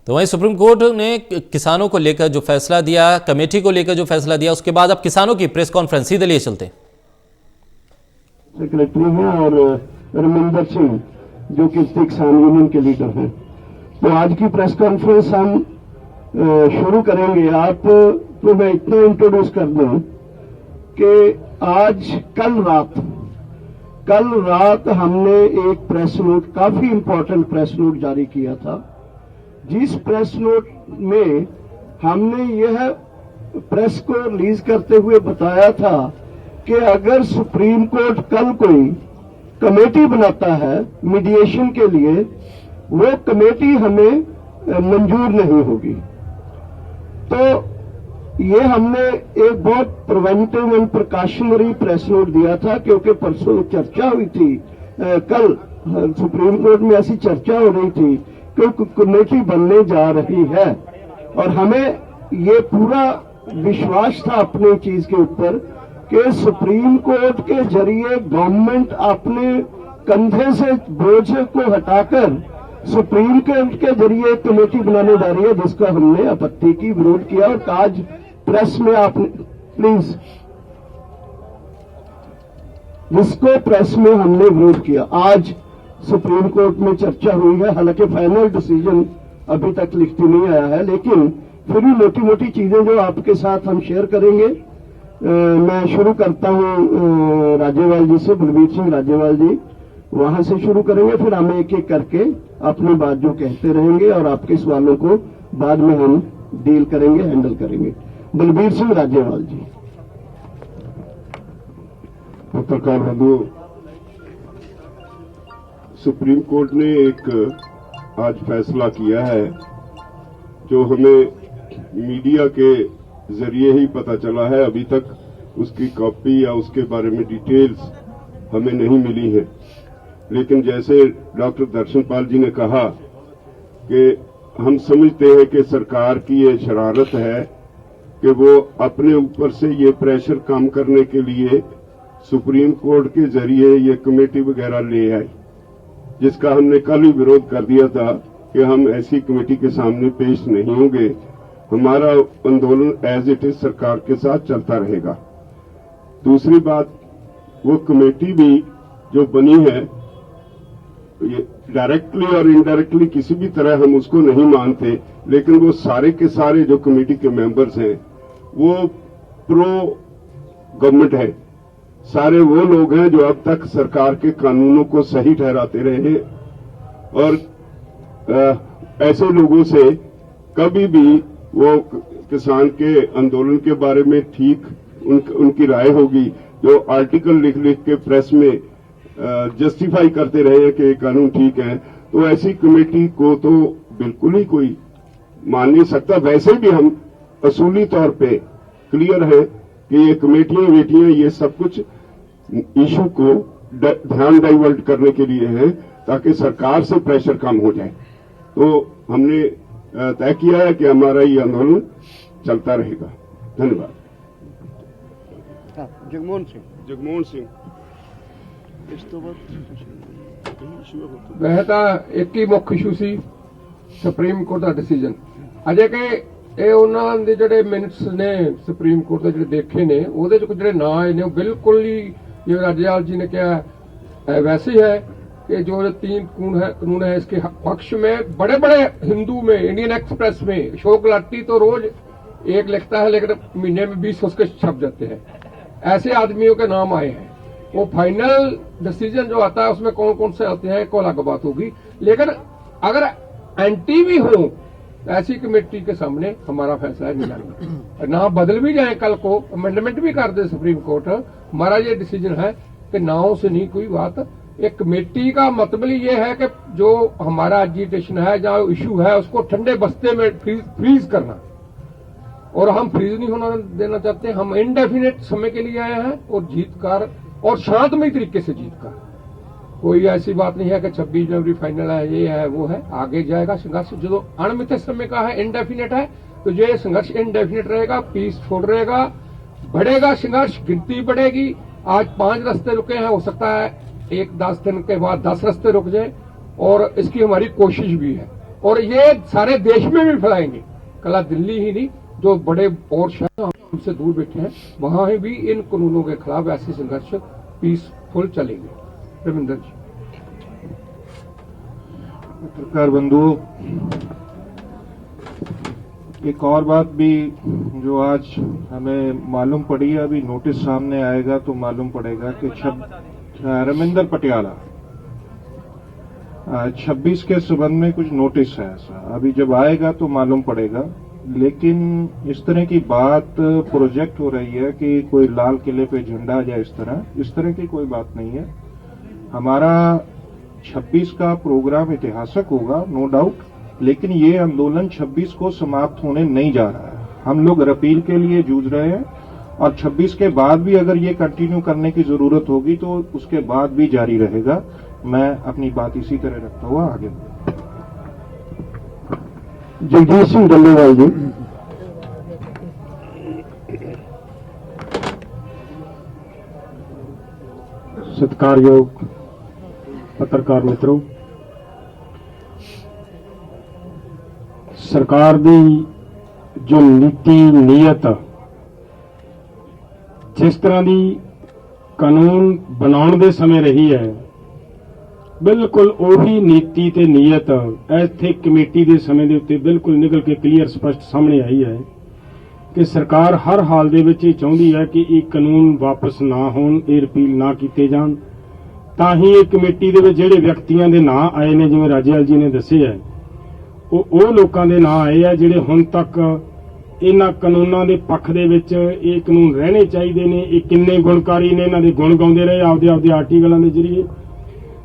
तो वहीं supreme Court ने किसानों को लेकर जो फैसला दिया, कमेटी को लेकर जो फैसला दिया, उसके बाद अब किसानों की प्रेस कॉन्फ्रेंस सीधे लिए चलते हैं। सेक्रेटरी हैं और रमिंदर सिंह जो कि किसान यूनियन के लीडर हैं। तो आज की प्रेस कॉन्फ्रेंस हम शुरू करेंगे। आप तो मैं इतना इंट्रोड्यूस कर दूं कि आज कल रात हमने एक प्रेस नोट, काफी इंपॉर्टेंट प्रेस नोट जारी किया था, जिस प्रेस नोट में हमने यह प्रेस को रिलीज करते हुए बताया था कि अगर सुप्रीम कोर्ट कल कोई कमेटी बनाता है मीडिएशन के लिए, वो कमेटी हमें मंजूर नहीं होगी। तो ये हमने एक बहुत preventive and precautionary press note दिया था, क्योंकि परसों चर्चा हुई थी, कल सुप्रीम कोर्ट में ऐसी चर्चा हो रही थी कि कमेटी बनने जा रही है, और हमें ये पूरा विश्वास था अपनी चीज के ऊपर कि सुप्रीम कोर्ट के जरिए गवर्नमेंट अपने कंधे से बोझ को हटाकर सुप्रीम कोर्ट के जरिए कमेटी बनाने जा रही है, जिसका हमने आपत्ति की, विरोध किया। और आज प्रेस में आपने प्लीज, जिसको प्रेस में हमने विरोध किया, आज सुप्रीम कोर्ट में चर्चा हुई है। हालांकि फाइनल डिसीजन अभी तक लिखती नहीं आया है, लेकिन फिर भी मोटी मोटी चीजें जो आपके साथ हम शेयर करेंगे। मैं शुरू करता हूं राजेवाल जी से, बलबीर सिंह राजेवाल जी, वहां से शुरू करेंगे, फिर हम एक एक करके अपनी बात जो कहते रहेंगे और आपके सवालों को बाद में हम डील करेंगे, हैंडल करेंगे। बलबीर सिंह राजेवाल जी। पत्रकार बंधु, सुप्रीम कोर्ट ने एक आज फैसला किया है जो हमें मीडिया के जरिए ही पता चला है। अभी तक उसकी कॉपी या उसके बारे में डिटेल्स हमें नहीं मिली है, लेकिन जैसे डॉक्टर दर्शनपाल जी ने कहा कि हम समझते हैं कि सरकार की ये शरारत है कि वो अपने ऊपर से ये प्रेशर कम करने के लिए सुप्रीम कोर्ट के जरिए ये कमेटी वगैरह ले आई, जिसका हमने कल ही विरोध कर दिया था कि हम ऐसी कमेटी के सामने पेश नहीं होंगे। हमारा आंदोलन एज इट इज सरकार के साथ चलता रहेगा। दूसरी बात, वो कमेटी भी जो बनी है, ये डायरेक्टली और इनडायरेक्टली किसी भी तरह हम उसको नहीं मानते, लेकिन वो सारे के सारे जो कमेटी के मेंबर्स हैं वो प्रो गवर्नमेंट है। सारे वो लोग हैं जो अब तक सरकार के कानूनों को सही ठहराते रहे हैं, और ऐसे लोगों से कभी भी वो किसान के आंदोलन के बारे में ठीक उनकी राय होगी, जो आर्टिकल लिख लिख के प्रेस में जस्टिफाई करते रहे हैं कि ये कानून ठीक है, तो ऐसी कमेटी को तो बिल्कुल ही कोई मान नहीं सकता। वैसे भी हम असूली तौर पे क्लियर है कि ये कमेटियां ये सब कुछ इशू को ध्यान डाइवर्ट करने के लिए है, ताकि सरकार से प्रेशर कम हो जाए। तो हमने तय किया है कि हमारा ये आंदोलन चलता रहेगा। धन्यवाद। जगमोहन सिंह वह ਤਾਂ ਇੱਕ ਹੀ ਮੁੱਖ ਇਸ਼ੂ ਸੀ ਸੁਪਰੀਮ ਕੋਰਟ ਦਾ ਡਿਸੀਜਨ। ਅਜੇ ਕਿ ਇਹ ਉਹਨਾਂ ਦੇ ਜਿਹੜੇ ਮਿੰਟਸ ਨੇ ਸੁਪਰੀਮ ਕੋਰਟ ਦੇ ਜਿਹੜੇ ਦੇਖੇ ਨੇ, ਉਹਦੇ ਚ ਜਿਹੜੇ ਨਾਂ ਆਏ ਨੇ ਉਹ ਬਿਲਕੁਲ ਹੀ ਜਿਵੇਂ राजेवाल जी ने कहा वैसे ही है कि जो 3 कानून है इसके पक्ष में बड़े बड़े हिंदू में, इंडियन एक्सप्रेस में अशोक लाटी तो रोज एक लिखता है, लेकिन महीने में 20 उसके छप जाते हैं। ऐसे आदमियों के नाम आए हैं। वो फाइनल डिसीजन जो आता है उसमें कौन कौन से आते हैं को अलग बात होगी, लेकिन अगर एंटी भी हो ऐसी कमेटी के सामने हमारा फैसला नहीं लाएंगे। ना बदल भी जाए, कल को अमेंडमेंट भी कर दे सुप्रीम कोर्ट, हमारा ये डिसीजन है कि नाव से नहीं कोई बात। एक कमेटी का मतलब ये है कि जो हमारा एजिटेशन है, जो इशू है, उसको ठंडे बस्ते में फ्रीज करना, और हम फ्रीज नहीं होना देना चाहते। हम इनडेफिनेट समय के लिए आए हैं और जीतकर और शांतमय तरीके से जीतकर। कोई ऐसी बात नहीं है कि 26 जनवरी फाइनल है, ये है वो है, आगे जाएगा संघर्ष। जो अनियमित समय का है, इनडेफिनेट है, तो ये संघर्ष इनडेफिनेट रहेगा, पीसफुल रहेगा, बढ़ेगा संघर्ष, गिनती बढ़ेगी। आज 5 रास्ते रुके हैं, हो सकता है 10 दिन के बाद 10 रास्ते रुक जाए, और इसकी हमारी कोशिश भी है। और ये सारे देश में भी फैलाएंगे। कला दिल्ली ही नहीं, जो बड़े और शहर हमसे दूर बैठे हैं वहां भी इन कानूनों के खिलाफ ऐसे संघर्ष पीसफुल चलेंगे। रविंदर जी। पत्रकार बंधुओं, एक और बात भी जो आज हमें मालूम पड़ी है, अभी नोटिस सामने आएगा तो मालूम पड़ेगा कि रविंदर पटियाला 26 के संबंध में कुछ नोटिस है ऐसा, अभी जब आएगा तो मालूम पड़ेगा। लेकिन इस तरह की बात प्रोजेक्ट हो रही है कि कोई लाल किले पे झंडा जाए, इस तरह की कोई बात नहीं है। हमारा 26 का प्रोग्राम ऐतिहासिक होगा, नो डाउट, लेकिन ये आंदोलन 26 को समाप्त होने नहीं जा रहा है। हम लोग अपील के लिए जूझ रहे हैं और 26 के बाद भी अगर ये कंटिन्यू करने की जरूरत होगी तो उसके बाद भी जारी रहेगा। मैं अपनी बात इसी तरह रखता हुआ आगे जगदीश सिंह डल्लेवाल जी। सत्कारयोग पत्रकार मित्रों, सरकार की जो नीति नीयत जिस तरह की कानून बनाने के समय रही है, बिल्कुल उही नीति ते नीयत इत्थे कमेटी के समय के उत्ते बिल्कुल निकल के क्लीयर स्पष्ट सामने आई है कि सरकार हर हाल दे विच चाहती है कि ये कानून वापस ना होण, ये रिपील ना किए जाण। तां ही ये कमेटी दे विच जिहड़े व्यक्तियों के नां आए ने, जिवें राजेवाल जी ने दस्से है, वो लोगों के नां आए हैं जिहड़े हुण तक इन्हां कानूनां दे पक्ष दे विच ये कानून रहने चाहिए ने, ये किन्ने गुणकारी ने, इन्हां दे गुण गाउंदे रहे आपदे आपदे आर्टिकलों के जरिए।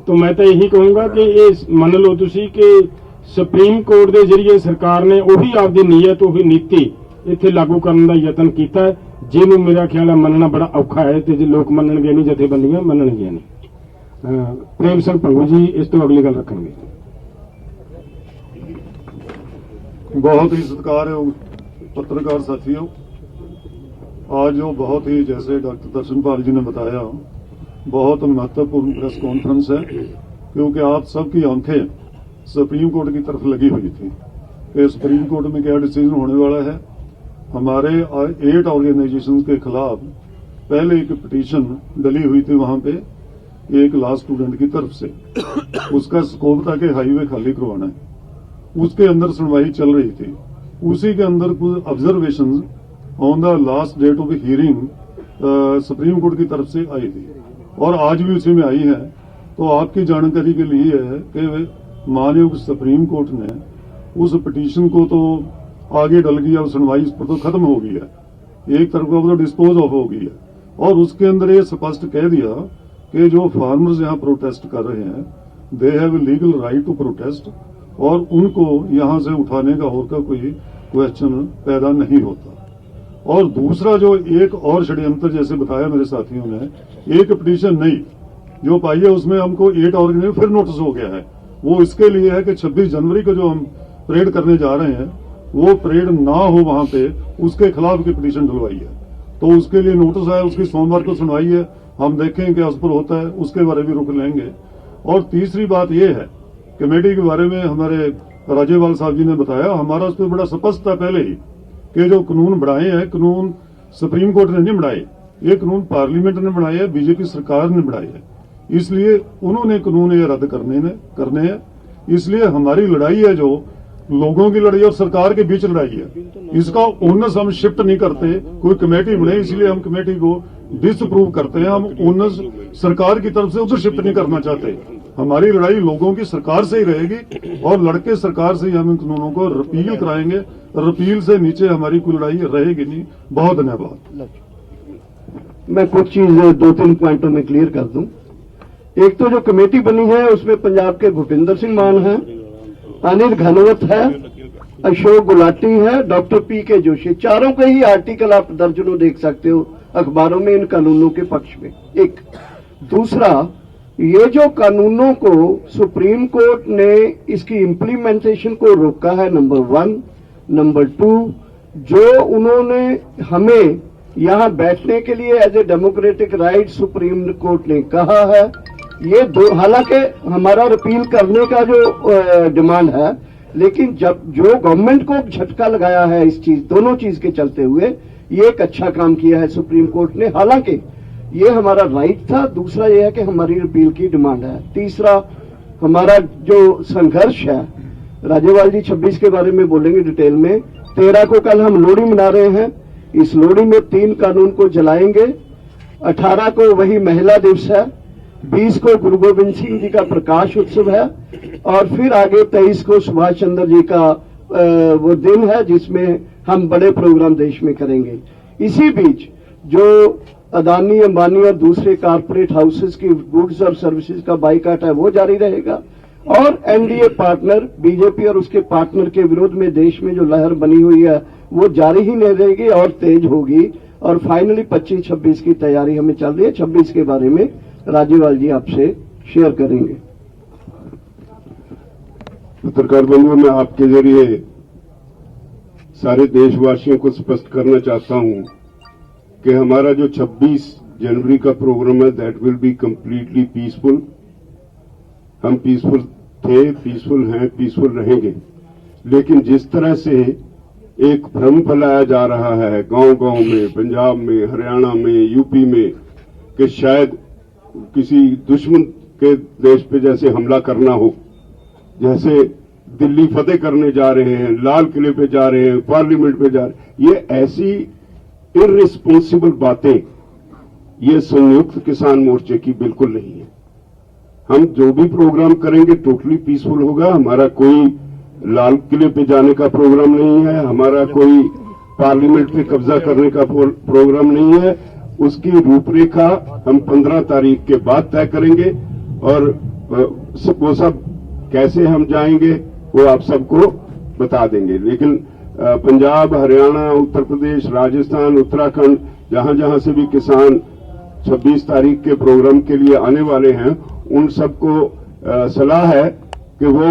तो मैं तो यही कहूँगा कि ये मन लो तुसी कि सुप्रीम कोर्ट के जरिए सरकार ने उही आपदी नीयत, उही नीति इत्थे लागू करने का यतन किया है, जिन्होंने मेरा ख्याल है मनना बड़ा औखा है, तो जो लोग मनणगे नहीं, जथेबंदियां मनणगियां नहीं। प्रेम सिंह भंगू जी इस तो अगली गल रखेंगे। बहुत ही सत्कारयोग पत्रकार साथियों, आज जो बहुत ही, जैसे डॉक्टर दर्शनपाल जी ने बताया, बहुत महत्वपूर्ण प्रेस कॉन्फ्रेंस है, क्योंकि आप सबकी आंखें सुप्रीम कोर्ट की तरफ लगी हुई थी कि सुप्रीम कोर्ट में क्या डिसीजन होने वाला है। हमारे 8 ऑर्गेनाइजेशंस के खिलाफ पहले एक पिटीशन डली हुई थी वहां पे एक लॉ स्टूडेंट की तरफ से, उसका स्कोप था कि हाईवे खाली करवाना है, उसके अंदर सुनवाई चल रही थी। उसी के अंदर कुछ observation on the last date of hearing Supreme Court की तरफ से आई थी और आज भी उसी में आई है। तो आपकी जानकारी के लिए है कि माननीय सुप्रीम कोर्ट ने उस पिटीशन को तो आगे डल गया, सुनवाई इस पर तो खत्म हो गई है, एक तरफ का तो डिस्पोज ऑफ हो गई है, और उसके अंदर ये स्पष्ट कह दिया कि जो फार्मर्स यहाँ प्रोटेस्ट कर रहे हैं, they have legal right to protest, और उनको यहां से उठाने का और का कोई क्वेश्चन पैदा नहीं होता। और दूसरा जो एक और षड्यंत्र, जैसे बताया मेरे साथियों ने, एक पिटीशन नहीं जो पाई है उसमें हमको 8 ऑर्गेनाइजेशन फिर नोटिस हो गया है। वो इसके लिए है कि 26 जनवरी को जो हम परेड करने जा रहे हैं वो परेड ना हो वहां पे, उसके खिलाफ की पिटीशन डलवाई है। तो उसके लिए नोटिस आया, उसकी सोमवार को सुनवाई है, हम देखें क्या उस पर होता है, उसके बारे में रुक लेंगे। और तीसरी बात यह है, कमेटी के बारे में हमारे राजेवाल साहब जी ने बताया, हमारा उस पर बड़ा स्पष्ट था पहले ही कि जो कानून बढ़ाए हैं, कानून सुप्रीम कोर्ट ने नहीं बढ़ाए, ये कानून पार्लियामेंट ने बढ़ाए हैं, बीजेपी सरकार ने बढ़ाए हैं, इसलिए उन्होंने कानून ये रद्द करने हैं। इसलिए हमारी लड़ाई है जो लोगों की लड़ाई और सरकार के बीच लड़ाई है, इसका ओनस हम शिफ्ट नहीं करते। कोई कमेटी बने इसलिए हम कमेटी को डिसअप्रूव करते हैं, हम ओनस सरकार की तरफ से उसे शिफ्ट नहीं करना चाहते। हमारी लड़ाई लोगों की सरकार से ही रहेगी और लड़के सरकार से ही हम इन कानूनों को रिपील कराएंगे। रिपील से नीचे हमारी कोई लड़ाई रहेगी नहीं। बहुत धन्यवाद। मैं कुछ चीज 2-3 पॉइंटों में क्लियर कर दूं। एक तो जो कमेटी बनी है उसमें पंजाब के भूपिंदर सिंह मान है, अनिल घनवत है, अशोक गुलाटी है, डॉक्टर PK जोशी, चारों के ही आर्टिकल आप दर्जनों देख सकते हो अखबारों में इन कानूनों के पक्ष में। एक दूसरा, ये जो कानूनों को सुप्रीम कोर्ट ने इसकी इम्प्लीमेंटेशन को रोका है, नंबर 1। नंबर 2, जो उन्होंने हमें यहां बैठने के लिए as a democratic right Supreme Court ने कहा है, ये दो, हालांकि हमारा रिपील करने का जो डिमांड है, लेकिन जब जो गवर्नमेंट को झटका लगाया है इस चीज, दोनों चीज के चलते हुए, ये एक अच्छा काम किया है सुप्रीम कोर्ट ने। हालांकि ये हमारा राइट था। दूसरा ये है कि हमारी रिपील की डिमांड है। तीसरा, हमारा जो संघर्ष है, राज्यपाल जी 26 के बारे में बोलेंगे डिटेल में। 13 को कल हम लोहड़ी मना रहे हैं। इस लोहड़ी में 3 कानून को जलाएंगे। 18 को वही महिला दिवस है। 20 को गुरु गोविंद सिंह जी का प्रकाश उत्सव है। और फिर आगे 23 को सुभाष चंद्र जी का वो दिन है जिसमें हम बड़े प्रोग्राम देश में करेंगे। इसी बीच जो अदानी, अंबानी और दूसरे कारपोरेट हाउसेस की गुड्स और सर्विसेज का बाइकाट है वो जारी रहेगा। और एनडीए पार्टनर बीजेपी और उसके पार्टनर के विरोध में देश में जो लहर बनी हुई है वो जारी ही नहीं रहेगी और तेज होगी। और फाइनली 25-26 की तैयारी हमें चल रही है। 26 के बारे में राज्यपाल जी आपसे शेयर करेंगे। पत्रकार बंधुओं, मैं आपके जरिए सारे देशवासियों को स्पष्ट करना चाहता हूं कि हमारा जो 26 जनवरी का प्रोग्राम है that will be completely peaceful. हम पीसफुल थे, पीसफुल हैं, पीसफुल रहेंगे। लेकिन जिस तरह से एक भ्रम फैलाया जा रहा है गांव-गांव में, पंजाब में, हरियाणा में, यूपी में, कि शायद किसी दुश्मन के देश पे जैसे हमला करना हो, जैसे दिल्ली फतेह करने जा रहे हैं, लाल किले पे जा रहे हैं, पार्लियामेंट पे जा रहे हैं, ये ऐसी इररिस्पॉन्सिबल बातें ये संयुक्त किसान मोर्चे की बिल्कुल नहीं है। हम जो भी प्रोग्राम करेंगे टोटली पीसफुल होगा। हमारा कोई लाल किले पे जाने का प्रोग्राम नहीं है, हमारा कोई पार्लियामेंट पे कब्जा करने का प्रोग्राम नहीं है। उसकी रूपरेखा हम 15 तारीख के बाद तय करेंगे और वो सब कैसे हम जाएंगे वो आप सबको बता देंगे। लेकिन पंजाब, हरियाणा, उत्तर प्रदेश, राजस्थान, उत्तराखंड, जहां जहां से भी किसान 26 तारीख के प्रोग्राम के लिए आने वाले हैं, उन सबको सलाह है कि वो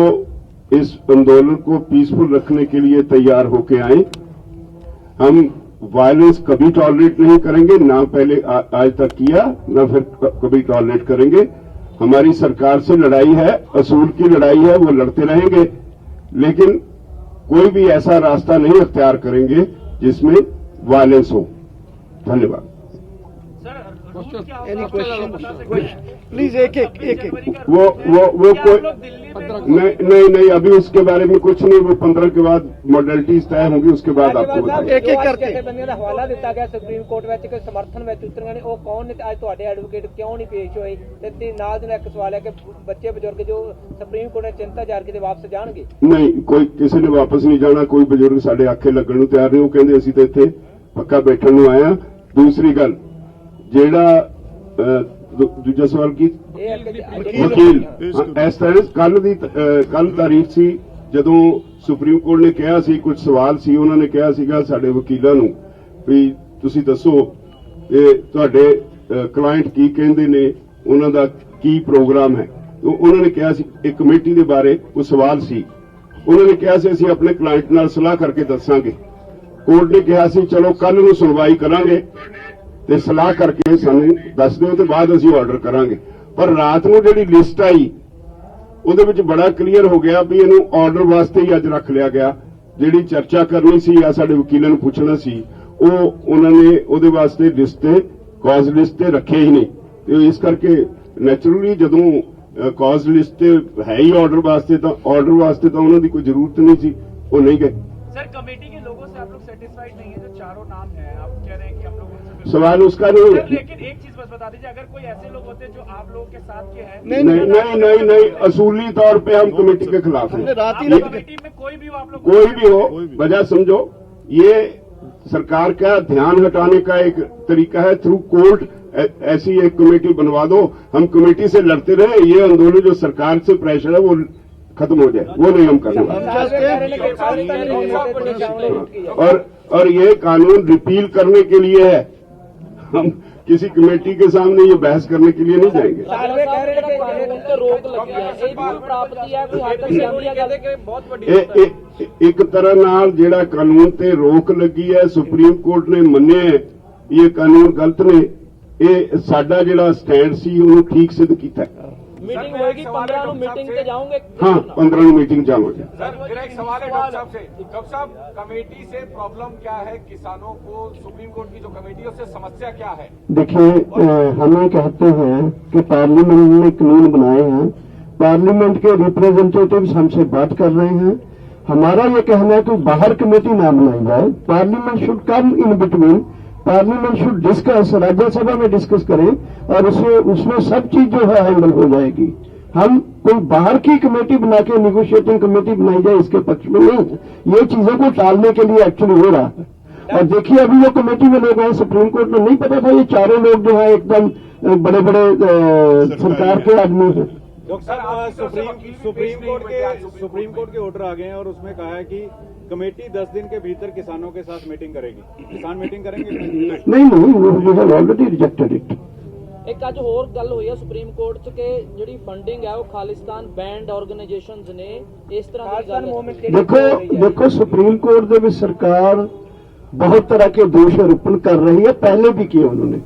इस आंदोलन को पीसफुल रखने के लिए तैयार होके आए। हम वायलेंस कभी टॉलरेट नहीं करेंगे, ना पहले आज तक किया, ना फिर कभी टॉलरेट करेंगे। हमारी सरकार से लड़ाई है, असूल की लड़ाई है, वो लड़ते रहेंगे। लेकिन कोई भी ऐसा रास्ता नहीं अख्तियार करेंगे जिसमें वायलेंस हो। धन्यवाद। Any question please? एक वो कोई नहीं, अभी उसके बारे में कुछ नहीं। वो 15 के बाद मॉडलिटीज तय होंगी, उसके बाद आपको बताएंगे। एक करके जथेबंदियों का हवाला दिता गया सुप्रीम कोर्ट में कोई समर्थन में उतरना नहीं, वो कौन ने आज तुहाडे एडवोकेट क्यों नहीं पेश होए? ते नाल दी एक सवाल है कि बच्चे बुजुर्ग जो सुप्रीम कोर्ट ने चिंता जार के वापस जाणगे? नहीं, कोई किसी ने वापस नहीं जाना। कोई बुजुर्ग साडे आखे लगण नूं तैयार नहीं। वो कहंदे असीं तां इत्थे पक्का बैठण नूं आए हां। दूसरी गल, ਜਿਹੜਾ ਦੂਜਾ ਸਵਾਲ ਕੀ ਵਕੀਲ ਇਸ ਤਰ੍ਹਾਂ ਕੱਲ ਤਾਰੀਖ ਸੀ ਜਦੋਂ ਸੁਪਰੀਮ ਕੋਰਟ ਨੇ ਕਿਹਾ ਸੀ, ਕੁਝ ਸਵਾਲ ਸੀ, ਉਹਨਾਂ ਨੇ ਕਿਹਾ ਸੀਗਾ ਸਾਡੇ ਵਕੀਲਾਂ ਨੂੰ ਵੀ ਤੁਸੀਂ ਦੱਸੋ ਕਿ ਤੁਹਾਡੇ ਕਲਾਇੰਟ ਕੀ ਕਹਿੰਦੇ ਨੇ, ਉਹਨਾਂ ਦਾ ਕੀ ਪ੍ਰੋਗਰਾਮ ਹੈ। ਉਹਨਾਂ ਨੇ ਕਿਹਾ ਸੀ ਇੱਕ ਕਮੇਟੀ ਦੇ ਬਾਰੇ ਕੋਈ ਸਵਾਲ ਸੀ, ਉਹਨਾਂ ਨੇ ਕਿਹਾ ਸੀ ਅਸੀਂ ਆਪਣੇ ਕਲਾਇੰਟ ਨਾਲ ਸਲਾਹ ਕਰਕੇ ਦੱਸਾਂਗੇ। ਕੋਰਟ ਨੇ ਕਿਹਾ ਸੀ ਚਲੋ ਕੱਲ ਨੂੰ ਸੁਣਵਾਈ ਕਰਾਂਗੇ ਤੇ ਸਲਾਹ ਕਰਕੇ ਸਾਨੂੰ ਦੱਸ ਦਿਓ ਤੇ ਬਾਅਦ ਅਸੀਂ ਆਰਡਰ ਕਰਾਂਗੇ। ਪਰ ਰਾਤ ਨੂੰ ਜਿਹੜੀ ਲਿਸਟ ਆਈ ਉਹਦੇ ਵਿੱਚ ਬੜਾ ਕਲੀਅਰ ਹੋ ਗਿਆ ਵੀ ਇਹਨੂੰ ਆਰਡਰ ਵਾਸਤੇ ਹੀ ਅੱਜ ਰੱਖ ਲਿਆ ਗਿਆ। ਜਿਹੜੀ ਚਰਚਾ ਕਰਨੀ ਸੀ ਜਾਂ ਸਾਡੇ ਵਕੀਲਾਂ ਨੂੰ ਪੁੱਛਣਾ ਸੀ ਉਹ ਉਹਨਾਂ ਨੇ ਉਹਦੇ ਵਾਸਤੇ ਲਿਸਟ ਤੇ ਕਾਜ਼ ਲਿਸਟ ਤੇ ਰੱਖੇ ਹੀ ਨਹੀਂ। ਤੇ ਇਸ ਕਰਕੇ ਨੈਚੁਰਲੀ ਜਦੋਂ ਕਾਜ਼ ਲਿਸਟ ਤੇ ਹੈ ਹੀ ਆਰਡਰ ਵਾਸਤੇ ਤਾਂ ਉਹਨਾਂ ਦੀ ਕੋਈ ਜ਼ਰੂਰਤ नहीं ਸੀ, वो नहीं गए। सर, कमेटी के लोगों से आप लोग सेटिस्फाइड नहीं है? जो चारों नाम है आप कह रहे हैं कि हम लोग उनसे सवाल उसका नहीं है। लेकिन एक चीज बस बता दीजिए, अगर कोई ऐसे लोग होते जो आप लोगों के साथ के हैं? नहीं, असूली तौर पे हम कमेटी के खिलाफ हैं। कमेटी में कोई भी हो, आप लोग कोई भी हो, वजह समझो ये सरकार का ध्यान हटाने का एक तरीका है। थ्रू कोर्ट ऐसी एक कमेटी बनवा दो, हम कमेटी से लड़ते रहे, ये आंदोलन जो सरकार से प्रेशर है वो खत्म हो जाए, वो नहीं हम करने वाले। और ये कानून रिपील करने के लिए है, हम किसी कमेटी के सामने ये बहस करने के लिए नहीं जाएंगे। एक तरह नाल जेड़ा कानून ते रोक लगी है, सुप्रीम कोर्ट ने मन्ने ये कानून गलत ने, ये साडा जेड़ा स्टैंड सी उन्होंने ठीक सिद्ध किया। मीटिंग होएगी 15 ਨੂੰ मीटिंग ਤੇ ਜਾਓਗੇ? हाँ 15 मीटिंग जाओगे। सर मेरा एक सवाल है डॉक्टर साहब से। डॉक्टर साहब, कमेटी से प्रॉब्लम क्या है? किसानों को सुप्रीम कोर्ट की जो कमेटी है उससे समस्या क्या है? देखिए, हमें कहते हैं कि पार्लियामेंट ने कानून बनाए हैं, पार्लियामेंट के रिप्रेजेंटेटिव्स हमसे बात कर रहे हैं। हमारा ये कहना है कि बाहर कमेटी ना बनाई जाए, parliament should come in between, parliament should discuss, Rajya Sabha में डिस्कस करें और उसमें सब चीज जो है हैंडल हो जाएगी। हम कोई बाहर की कमेटी बना के निगोशिएटिंग कमेटी बनाई जाए इसके पक्ष में नहीं है, ये चीजों को टालने के लिए एक्चुअली हो रहा है। और देखिए, अभी जो कमेटी में लोग हैं, सुप्रीम कोर्ट में नहीं पता था ये चारों लोग जो है एकदम बड़े बड़े सरकार के आदमी हैं। डॉक्टर साहब, सुप्रीम कोर्ट के ऑर्डर आ गए हैं और उसमें कहा है कि कमेटी 10 दिन के भीतर किसानों के साथ मीटिंग करेगी। किसान मीटिंग करेंगे? नहीं, we have already rejected it. ਇੱਕ ਅੱਜ ਹੋਰ ਗੱਲ ਹੋਈ ਹੈ ਸੁਪਰੀਮ ਕੋਰਟ 'ਚ ਕਿ ਜਿਹੜੀ ਫੰਡਿੰਗ ਹੈ ਉਹ ਖਾਲਿਸਤਾਨ ਬੈਂਡ ਆਰਗੇਨਾਈਜੇਸ਼ਨਸ ਨੇ, ਇਸ ਤਰ੍ਹਾਂ ਦੀ ਗੱਲ ਹੈ। देखो सुप्रीम कोर्ट ਦੇ ਵਿੱਚ सरकार बहुत तरह के दोष आरोपण कर रही है, पहले भी किए उन्होंने।